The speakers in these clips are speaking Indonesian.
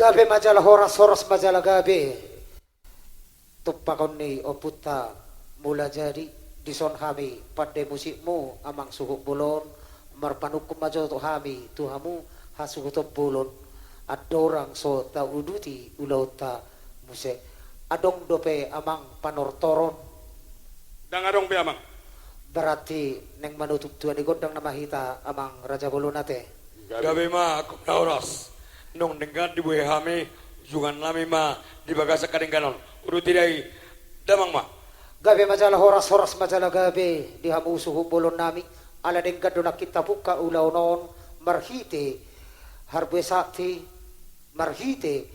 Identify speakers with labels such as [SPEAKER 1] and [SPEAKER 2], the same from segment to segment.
[SPEAKER 1] Gabi majalah horas majalah gabi. Tupakon ni oputa mula jadi dison hami pada musikmu amang suhu bulon marpanukum majo to hami tuhamu hasuhu to bulon adorang so ta uduti ulauta muse adong dope amang panortoron
[SPEAKER 2] Dang adong pe amang.
[SPEAKER 1] berarti neng manutup tuan igodang namahita amang raja bulon nate.
[SPEAKER 2] Gabi ma aku na oras. Nung dengan di buhe hami jungan nami ma di bagasa kading kanon. Udu tidai damang ma.
[SPEAKER 1] Gabi majalah horas majalah gabi di hamu suhu bulon nami ala dengkad donak kita buka ulau non marhite harbe sakti marhite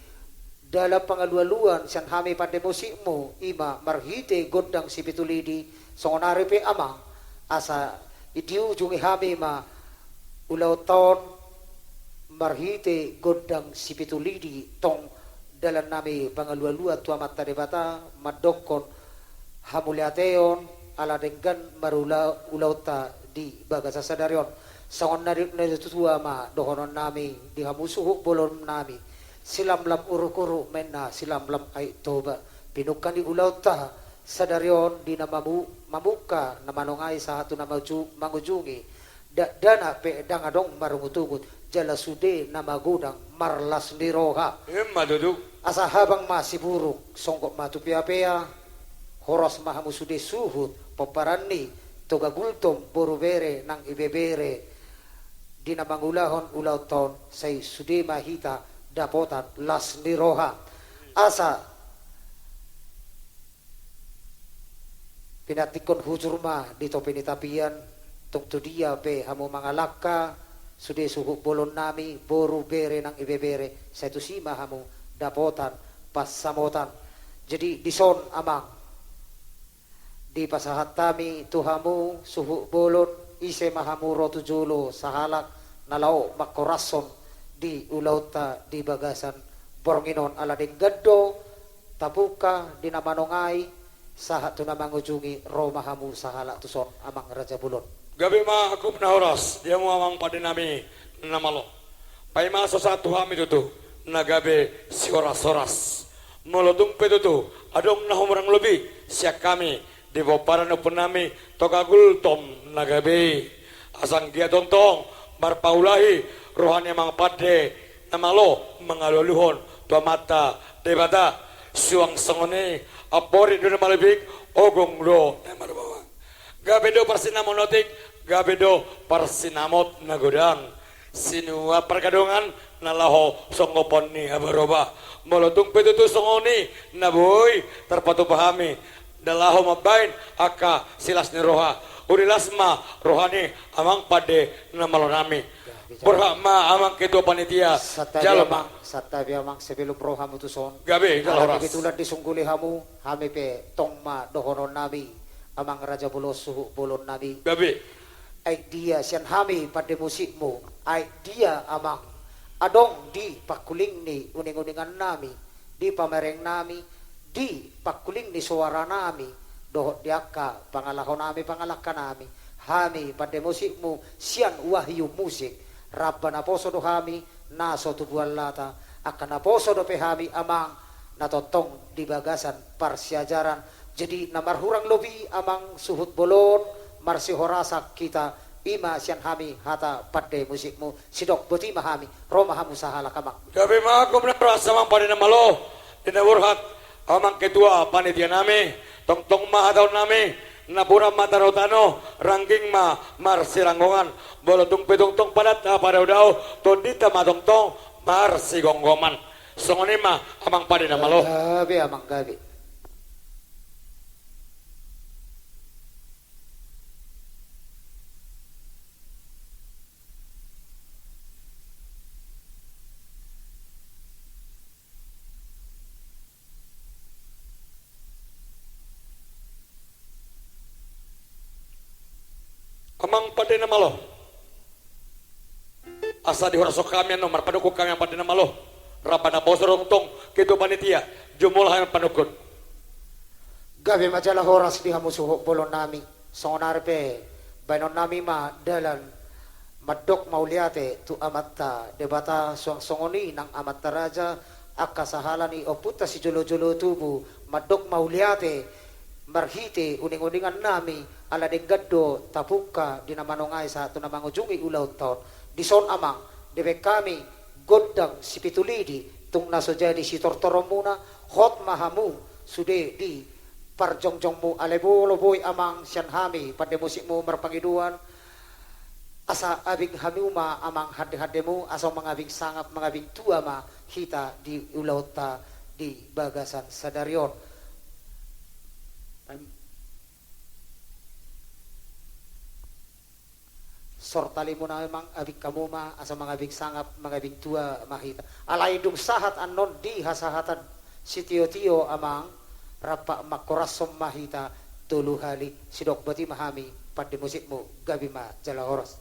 [SPEAKER 1] dalam pengaluan sian hami pada musikmu ima marhite godang si pitulidi songonari pe amang asa idiu jungi hami ma ulau ton marhite godang si pitulidi tong dalam nami pengaluan tua mata debata madokon hamuliateon ala denggan marula ulauta di bagasa sadarion sangon narik na tutua ma dohonon nami di hamusuhu bolon nami silam lam urukuru menna silam lam ay toba pinukan di ulauta sadarion di namamu mamuka namanongay sa hatu na mangujungi dana pe dangadong marungutugut jala sude na magudang marlas ni roha
[SPEAKER 2] Maduduk.
[SPEAKER 1] asa habang masiburuk songkok matupia-pia horos mahamusude suhut paparani toga gultom borubere nang ibebere di namangulahon ulaw ton say sude mahita dapotan las ni roha asa pinatikon hujurma di topinitapian tungtu dia pe hamu mangalaka sude suhu bolon nami borubere nang ibebere say tusima hamu dapotan pas samotan jadi dison amang di pasahat tami tuhamu suhu bolon ise mahamuro tujulo sahalak nalao makorason di ulauta di bagasan bornginon alading gaddo tapuka di namanongay sahat tu namangujungi romahamu sahalak tuson amang raja bulon.
[SPEAKER 2] Gabi ma aku na oras. Dia mo amang padi nami namalo. Pai ma so satu hami tutu nagabe si oras-oras. Molodung pe tutu adong na humurang lebih siak kami di boparan upun nami tokagul tom nagabe asang dia tontong marpaulahi rohani mang pade namalo mangaluluhon tua mata debata suang sengone apori duna malibik ogong do namarbawa gabedo parsinamonotik gabedo parsinamot nagodang sinua perkadongan nalaho songopon ni habaroba molotung petutu songoni naboy terpatu pahami dalaho mabain aka silas ni roha urilasma rohani amang pade namalonami berhakma amang ketua panitia jalma
[SPEAKER 1] satabi amang sebelum roha mutuson
[SPEAKER 2] gabe
[SPEAKER 1] ala begitulah disungguli hamu hami pe tongma dohonon nabi amang raja bulos suhu bolon nabi
[SPEAKER 2] gabe
[SPEAKER 1] ay dia sian hami pada musikmu ay dia amang adong di pakuling ni uning-uningan nami di pamereng nami di pakuling ni suara nami dohot diaka pangalakon nami pangalaka nami hami pada musikmu sian wahyu musik rabbana poso do hami naso tubuan lata akan naposo do pehami amang natotong di bagasan parsiajaran jadi namar hurang lobi amang suhut bolon marsi horasak kita ima sian hami hata pada musikmu sidok boti mahami romahamu sahala kamak
[SPEAKER 2] gabe ma ako benar samang pada namalo dinawurhat amang ketua panitia nami tong mahadaw nami napura matarotano ranking ma marsiranggongan bolotung petong padat pada daw tondita matong marsigonggoman songoni ma amang pada namalo
[SPEAKER 1] gabi amang gabi
[SPEAKER 2] amang pada namalo asa dihorasok kami no marpadukuk kami pada namalo rabana bosorong tong ketua panitia jumul hayang panukun
[SPEAKER 1] gabi majalah horas di hamu suhu bolon nami songonarpe bainon nami ma dalan madok mauliate tu amatta debata songoni nang amatta raja akasahalani oputa si jolo-jolo tubu madok mauliate marhite uning-uningan nami ala denggado tapuka dinamanongay sa ato na mangujungi ulaw taon dison amang debe kami godang si pitulidi tung naso jadi si tortorom muna hot mahamu sude di parjongjong mo alebolo boy amang siyan hami pada musik mo marpangiduan asa abing hamuma amang hade-hade mo asa mangabing sangap mangabing tua ma hita di ulaw ta di bagasan sa daryon sortali mo na mang abing kamuma asa mga abing sangap mga abing tua mahita alay dung sahat anon di hasahatan si tiyo-tiyo amang rapa makorasom mahita tuluhali sidok bati mahami pandi musik mo gabi ma jala oras